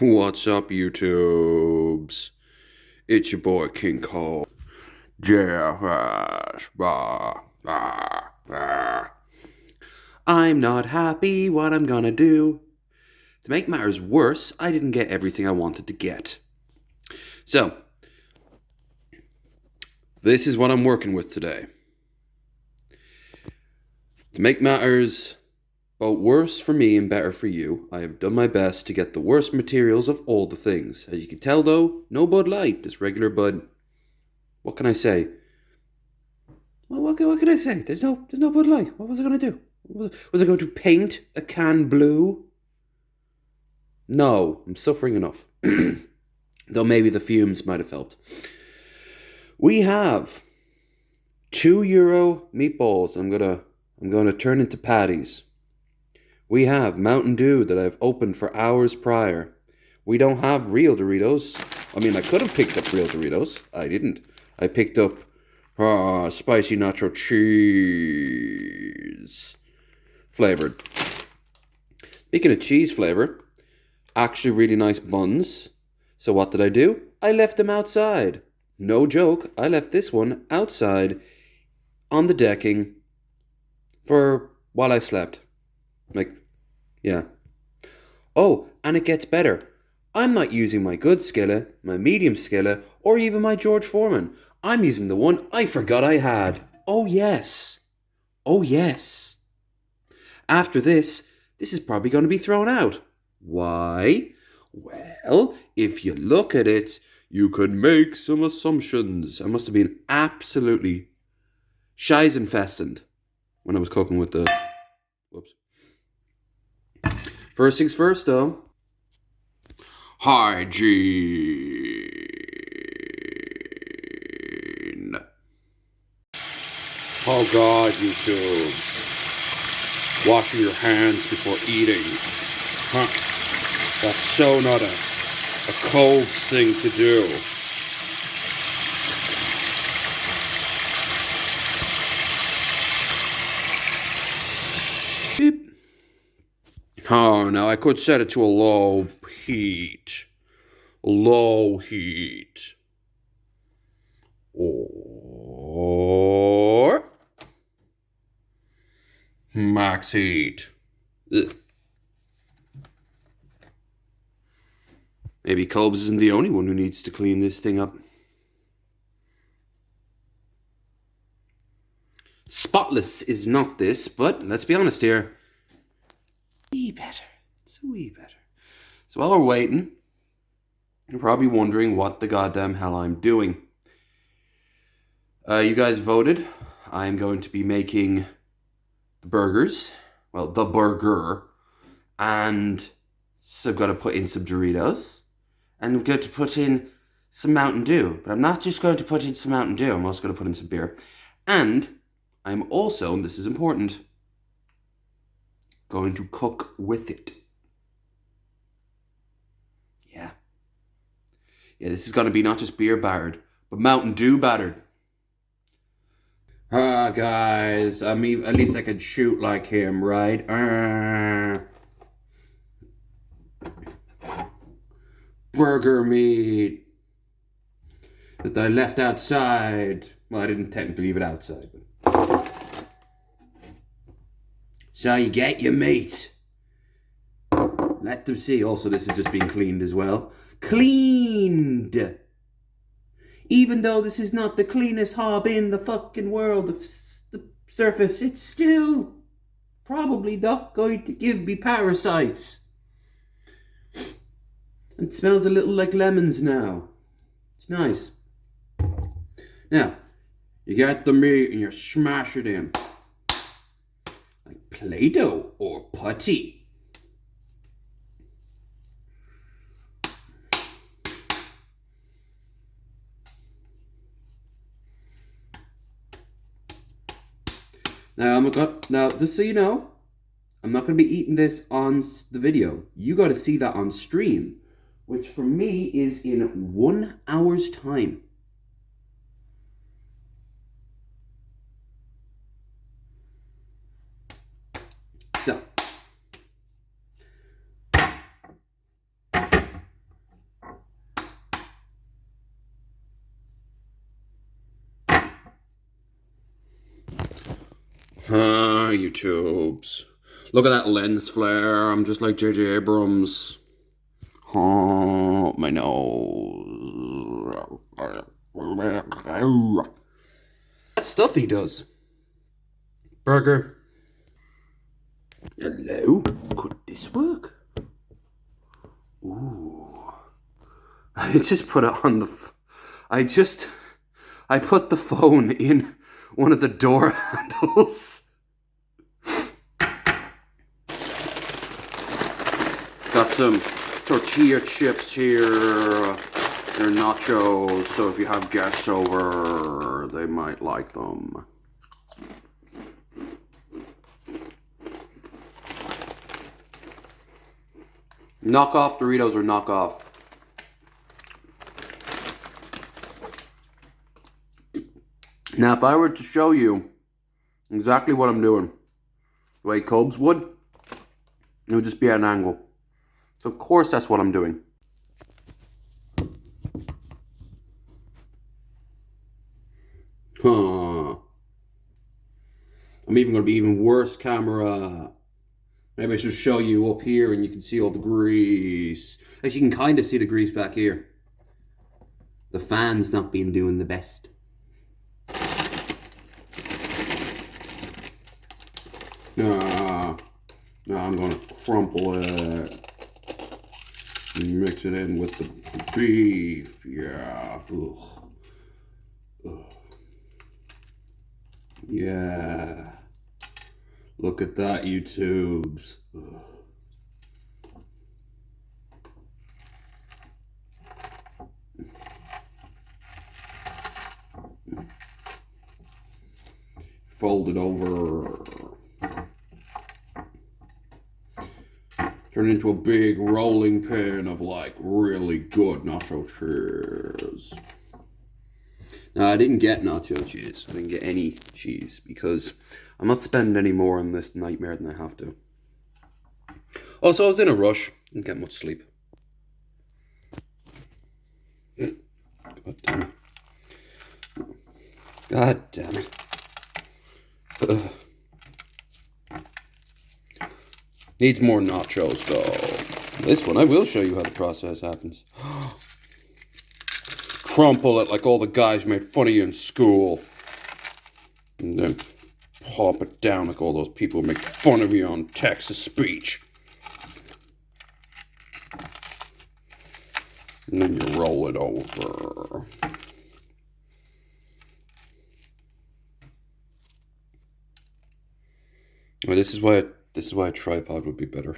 What's up, YouTubes? It's your boy King Cole. Jackass. I'm not happy. What I'm gonna do? To make matters worse, I didn't get everything I wanted to get. So, this is what I'm working with today. To make matters both worse for me and better for you, I have done my best to get the worst materials of all the things. As you can tell though, no Bud Light, just regular Bud. What can I say? Well, what can I say? There's no Bud Light. What was I going to do? Was I going to paint a can blue? No, I'm suffering enough. Though maybe the fumes might have helped. We have €2 meatballs. I'm gonna turn into patties. We have Mountain Dew that I've opened for hours prior. We don't have real Doritos. I mean, I could have picked up real Doritos. I didn't. I picked up spicy nacho cheese flavored. Speaking of cheese flavor, actually really nice buns. So what did I do? I left them outside. No joke, I left this one outside on the decking for while I slept. Yeah. Oh, and it gets better. I'm not using my good skillet, my medium skillet, or even my George Foreman. I'm using the one I forgot I had. Oh yes. Oh yes. After this is probably going to be thrown out. Why? Well, if you look at it, you could make some assumptions. I must have been absolutely scheisenfested when I was cooking with the... Whoops. First things first, though. Hygiene. Oh God, YouTube. Washing your hands before eating. Huh. That's so not a cold thing to do. Beep. Oh, now I could set it to a low heat. Low heat. Or max heat. Ugh. Maybe Cobes isn't the only one who needs to clean this thing up. Spotless is not this, but let's be honest here. Wee better. It's a wee better. So while we're waiting, you're probably wondering what the goddamn hell I'm doing. You guys voted. I'm going to be making the burgers. Well, the burger. And so I've got to put in some Doritos. And I'm going to put in some Mountain Dew. But I'm not just going to put in some Mountain Dew. I'm also going to put in some beer. And I'm also, and this is important, going to cook with it. Yeah, this is going to be not just beer battered, but Mountain Dew battered. Guys, at least I can shoot like him, right? Burger meat that I left outside. Well, I didn't technically leave it outside, but... So you get your meat. Let them see. Also, this is just being cleaned as well. Cleaned! Even though this is not the cleanest hob in the fucking world, the surface, it's still probably not going to give me parasites. It smells a little like lemons now. It's nice. Now, you got the meat and you smash it in. Like Play-Doh or putty. Now, just so you know, I'm not going to be eating this on the video. You got to see that on stream, which for me is in 1 hour's time. So, YouTubes. Look at that lens flare. I'm just like J.J. Abrams. Oh, my nose. That stuff he does. Burger. Hello? Could this work? Ooh. I just put it on the... I put the phone in one of the door handles. Got some tortilla chips here. They're nachos, so if you have guests over, they might like them. Knockoff Doritos are knockoff. Now, if I were to show you exactly what I'm doing, the way Cobes would, it would just be at an angle. So, of course, that's what I'm doing. Huh. I'm even going to be even worse camera. Maybe I should show you up here and you can see all the grease. As you can kind of see the grease back here. The fan's not been doing the best. Now I'm going to crumple it. Mix it in with the beef. Yeah. Ugh. Ugh. Yeah. Look at that, YouTubes. Ugh. Fold it over. Turn into a big rolling pin of like really good nacho cheese. Now, I didn't get nacho cheese. I didn't get any cheese because I'm not spending any more on this nightmare than I have to. Also, I was in a rush. Didn't get much sleep. God damn it. God damn it. Ugh. Needs more nachos, though. This one, I will show you how the process happens. Crumple it like all the guys made fun of you in school. And then pop it down like all those people who make fun of you on Texas speech. And then you roll it over. Well, this is why a tripod would be better.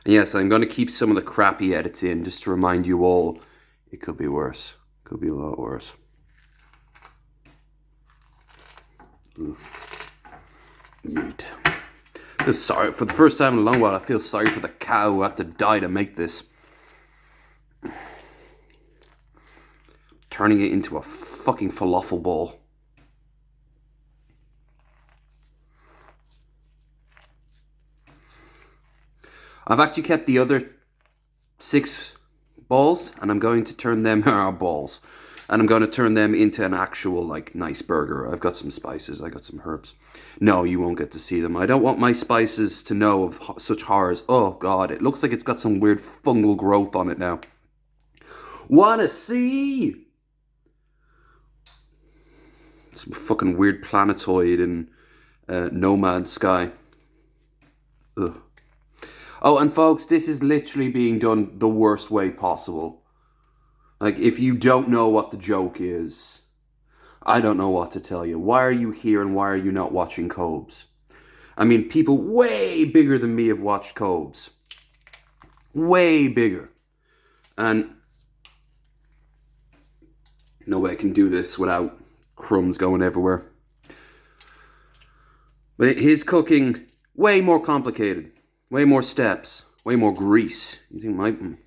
And yes, I'm going to keep some of the crappy edits in just to remind you all it could be worse. Could be a lot worse. Meat. I feel sorry. For the first time in a long while, I feel sorry for the cow who had to die to make this. Turning it into a fucking falafel ball. I've actually kept the other 6 balls, and I'm going to turn them balls, and I'm going to turn them into an actual like nice burger. I've got some spices. I got some herbs. No, you won't get to see them. I don't want my spices to know of such horrors. Oh God, it looks like it's got some weird fungal growth on it now. Wanna see? Some fucking weird planetoid in No Man's Sky. Ugh. Oh, and folks, this is literally being done the worst way possible. Like, if you don't know what the joke is, I don't know what to tell you. Why are you here and why are you not watching Cobes? I mean, people way bigger than me have watched Cobes. Way bigger. And no way I can do this without crumbs going everywhere. But his cooking, way more complicated. Way more steps, way more grease. You think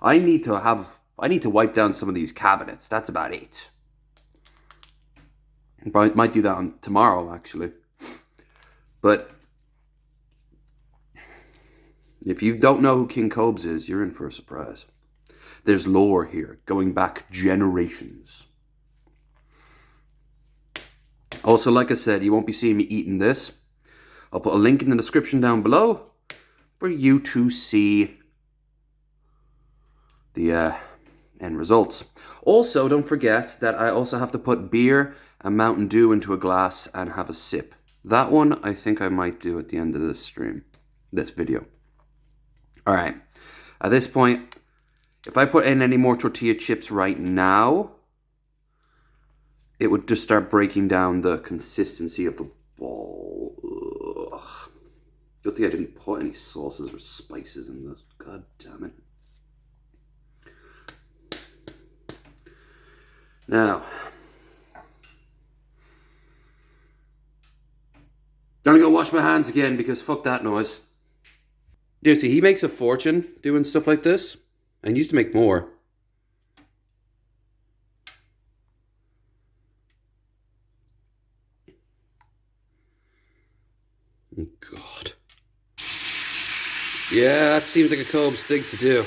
I need to wipe down some of these cabinets. That's about it. I might do that on tomorrow, actually. But if you don't know who King Cobes is, you're in for a surprise. There's lore here, going back generations. Also, like I said, you won't be seeing me eating this. I'll put a link in the description down below for you to see the end results. Also, don't forget that I also have to put beer and Mountain Dew into a glass and have a sip. That one I think I might do at the end of this stream, this video. Alright, at this point, if I put in any more tortilla chips right now, it would just start breaking down the consistency of the ball. Ugh. Good thing I didn't put any sauces or spices in this. God damn it. Now, I'm gonna go wash my hands again because fuck that noise. Dude, see, he makes a fortune doing stuff like this, and used to make more. Oh, God. Yeah, that seems like a Cob's thing to do.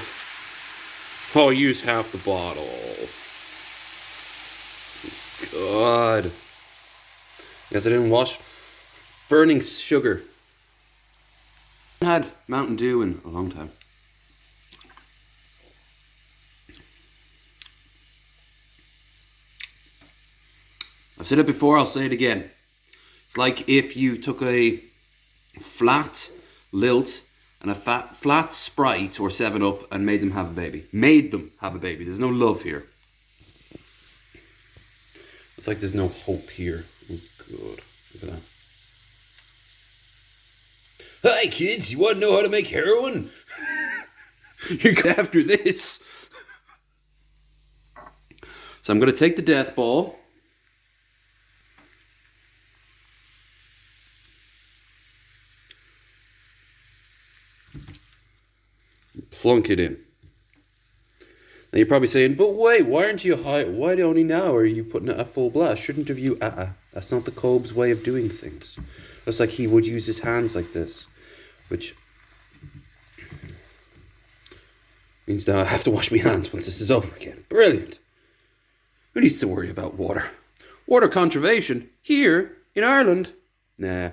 I'll use half the bottle. God. Guess I didn't wash. Burning sugar. I haven't had Mountain Dew in a long time. I've said it before, I'll say it again. It's like if you took a flat Lilt and a flat Sprite or 7-Up and made them have a baby. Made them have a baby. There's no love here. It's like there's no hope here. Oh, God. Look at that. Hi, kids. You want to know how to make heroin? You're good after this. So I'm going to take the death ball. Plunk it in. Now you're probably saying, but wait, why aren't you high? Why only now are you putting it at full blast? Shouldn't have you? That's not the Cob's way of doing things. Just like he would use his hands like this, which means now I have to wash my hands once this is over again. Brilliant. Who needs to worry about water? Water conservation here in Ireland? Nah.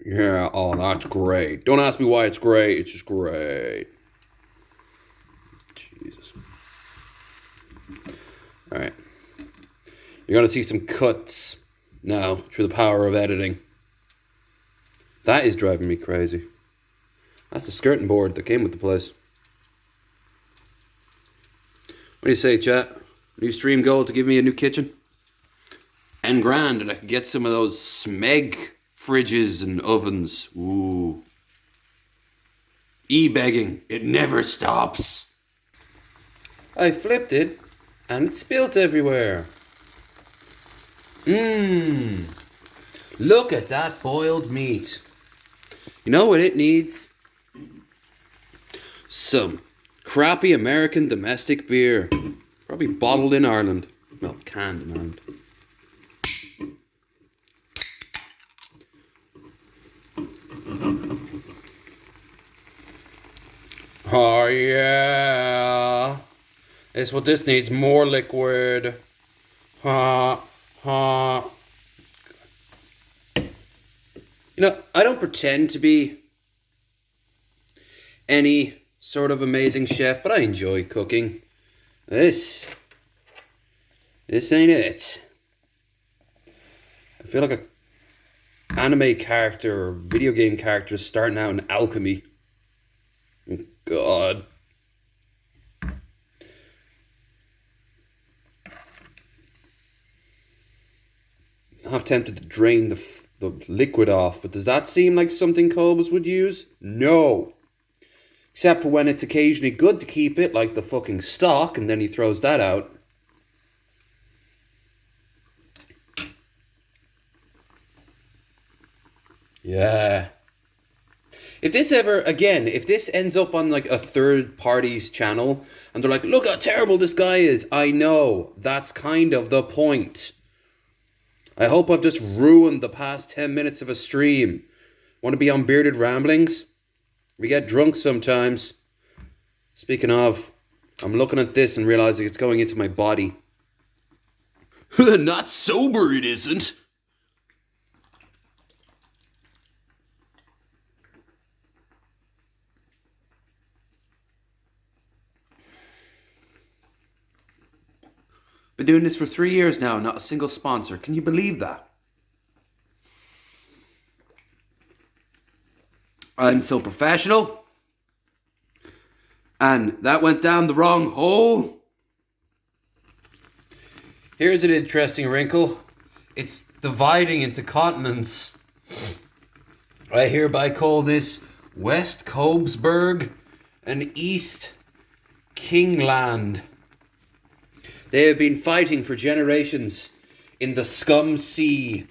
Yeah, oh, that's great. Don't ask me why it's great. It's just great. Jesus. All right. You're going to see some cuts now through the power of editing. That is driving me crazy. That's the skirting board that came with the place. What do you say, chat? New stream goal to give me a new kitchen? And grand, and I could get some of those Smeg fridges and ovens. Ooh. E-begging. It never stops. I flipped it and it spilt everywhere. Look at that boiled meat. You know what it needs? Some crappy American domestic beer. Probably bottled in Ireland. Well, canned in Ireland. Oh yeah, that's what this needs, more liquid. Ha, ha. You know, I don't pretend to be any sort of amazing chef, but I enjoy cooking. This ain't it. I feel like a anime character or video game character starting out in alchemy. Oh, God. I'm half tempted to drain the liquid off, but does that seem like something Cobras would use? No. Except for when it's occasionally good to keep it, like the fucking stock, and then he throws that out. Yeah. If this ever, again, if this ends up on like a third party's channel and they're like, look how terrible this guy is. I know. That's kind of the point. I hope I've just ruined the past 10 minutes of a stream. Want to be on Bearded Ramblings? We get drunk sometimes. Speaking of, I'm looking at this and realizing it's going into my body. Not sober, it isn't. Been doing this for 3 years now, not a single sponsor. Can you believe that? I'm so professional. And that went down the wrong hole. Here's an interesting wrinkle. It's dividing into continents. I hereby call this West Cobsburg and East Kingland. They have been fighting for generations in the scum sea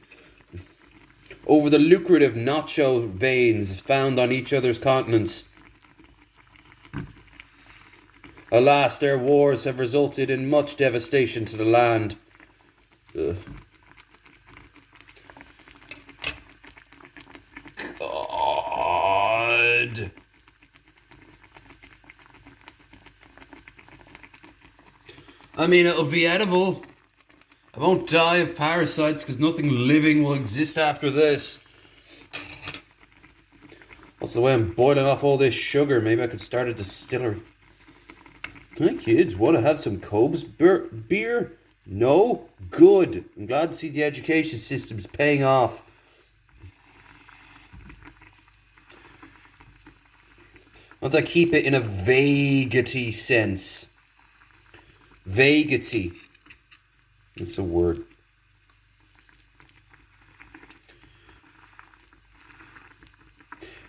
over the lucrative nacho veins found on each other's continents. Alas, their wars have resulted in much devastation to the land. God. I mean, it'll be edible. I won't die of parasites because nothing living will exist after this. That's the way I'm boiling off all this sugar. Maybe I could start a distillery. Hi kids, want to have some Cobes beer? No? Good. I'm glad to see the education system's paying off. Once I keep it in a vaguity sense. Vaguity. It's a word.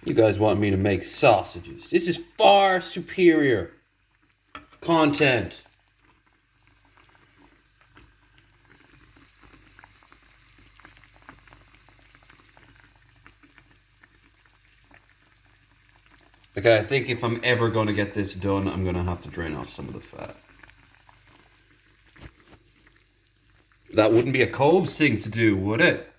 You guys want me to make sausages. This is far superior content. Okay, I think if I'm ever going to get this done, I'm going to have to drain off some of the fat. That wouldn't be a Cobes thing to do, would it?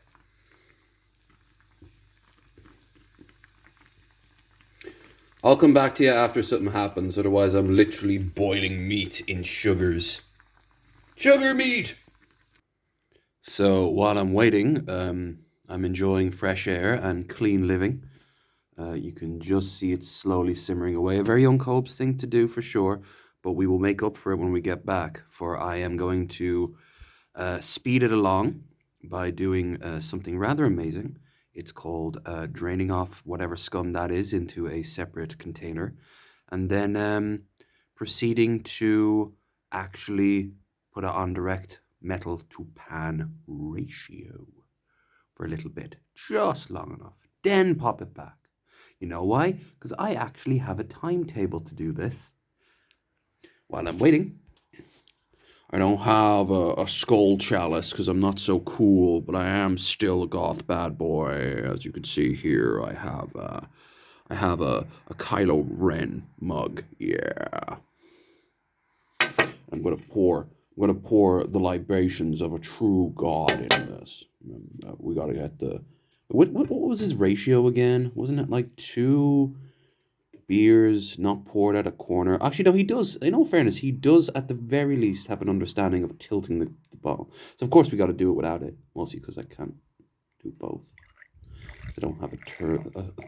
I'll come back to you after something happens, otherwise I'm literally boiling meat in sugars. Sugar meat! So while I'm waiting, I'm enjoying fresh air and clean living. You can just see it slowly simmering away. A very young Cobes thing to do for sure, but we will make up for it when we get back, for I am going to speed it along by doing something rather amazing. It's called draining off whatever scum that is into a separate container, and then proceeding to actually put it on direct metal to pan ratio for a little bit, just long enough. Then pop it back. You know why? Because I actually have a timetable to do this. While I'm waiting, I don't have a skull chalice because I'm not so cool, but I am still a goth bad boy. As you can see here, I have a Kylo Ren mug. Yeah, I'm gonna pour the libations of a true god in this. We gotta get the what was his ratio again? Wasn't it like 2 beers not poured at a corner? Actually, no, he does. In all fairness, he does at the very least have an understanding of tilting the bottle. So of course we got to do it without it, mostly because I can't do both. I don't have a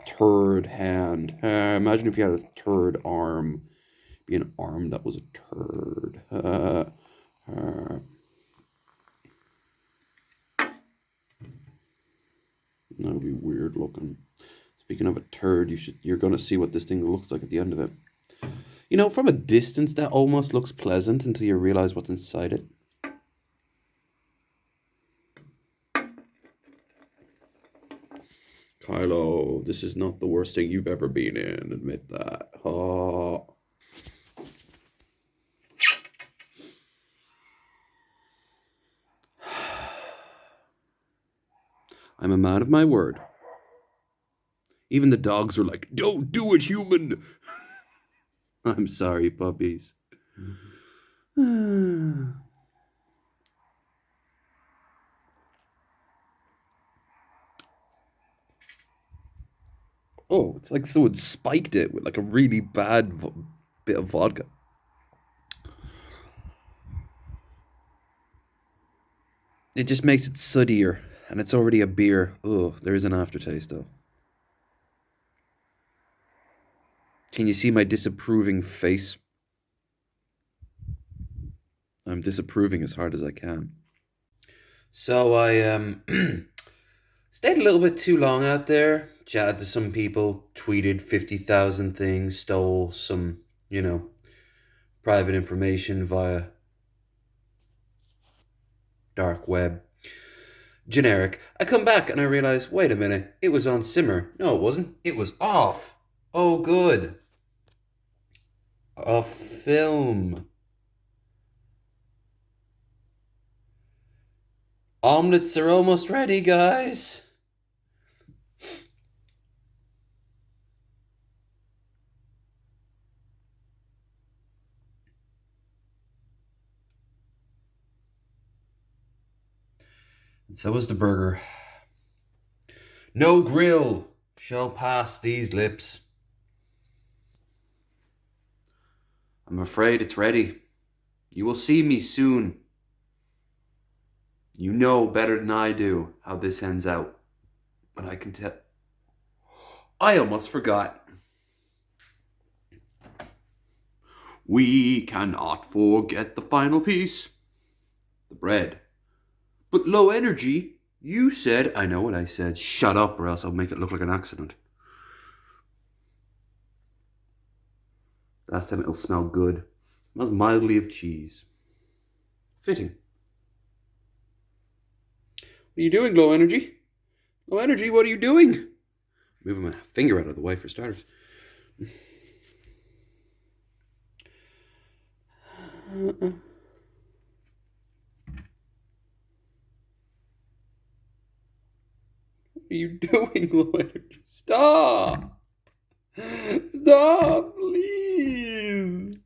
turd hand. Imagine if you had a turd arm. Be an arm that was a turd. That would be weird looking. Speaking of a turd, you're gonna see what this thing looks like at the end of it. You know, from a distance, that almost looks pleasant until you realize what's inside it. Kylo, this is not the worst thing you've ever been in. Admit that. Oh. I'm a man of my word. Even the dogs are like, don't do it, human! I'm sorry, puppies. Oh, it's like someone spiked it with like a really bad bit of vodka. It just makes it sootier, and it's already a beer. Oh, there is an aftertaste though. Can you see my disapproving face? I'm disapproving as hard as I can. So I stayed a little bit too long out there, chatted to some people, tweeted 50,000 things, stole some, private information via dark web. Generic. I come back and I realize, wait a minute, it was on simmer. No, it wasn't. It was off. Oh, good. A film. Omelets are almost ready, guys. And so is the burger. No grill shall pass these lips. I'm afraid it's ready. You will see me soon. You know better than I do how this ends out. But I can tell. I almost forgot. We cannot forget the final piece. The bread. But low energy, you said. I know what I said. Shut up or else I'll make it look like an accident. Last time it'll smell good. It smells mildly of cheese. Fitting. What are you doing, low energy? Low energy, what are you doing? Moving my finger out of the way for starters. What are you doing, low energy? Stop! Stop, please!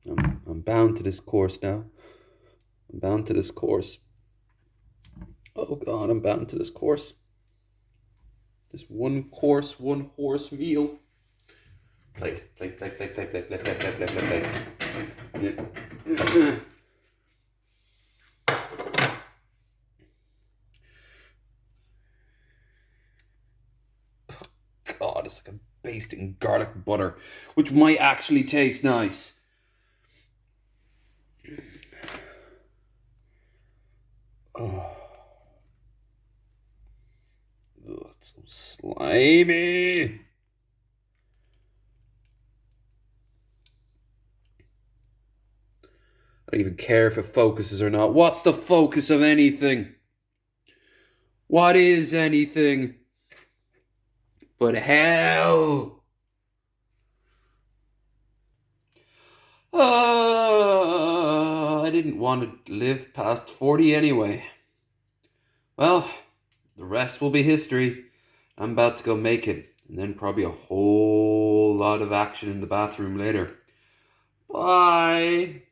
I'm bound to this course now. I'm bound to this course. Oh God, I'm bound to this course. This one course, one horse meal. Plate. Yeah. God, it's like a basting garlic butter, which might actually taste nice. Oh. Ugh, it's so slimy. I don't even care if it focuses or not. What's the focus of anything? What is anything but hell? I didn't want to live past 40 anyway. Well, the rest will be history. I'm about to go make it, and then probably a whole lot of action in the bathroom later. Bye.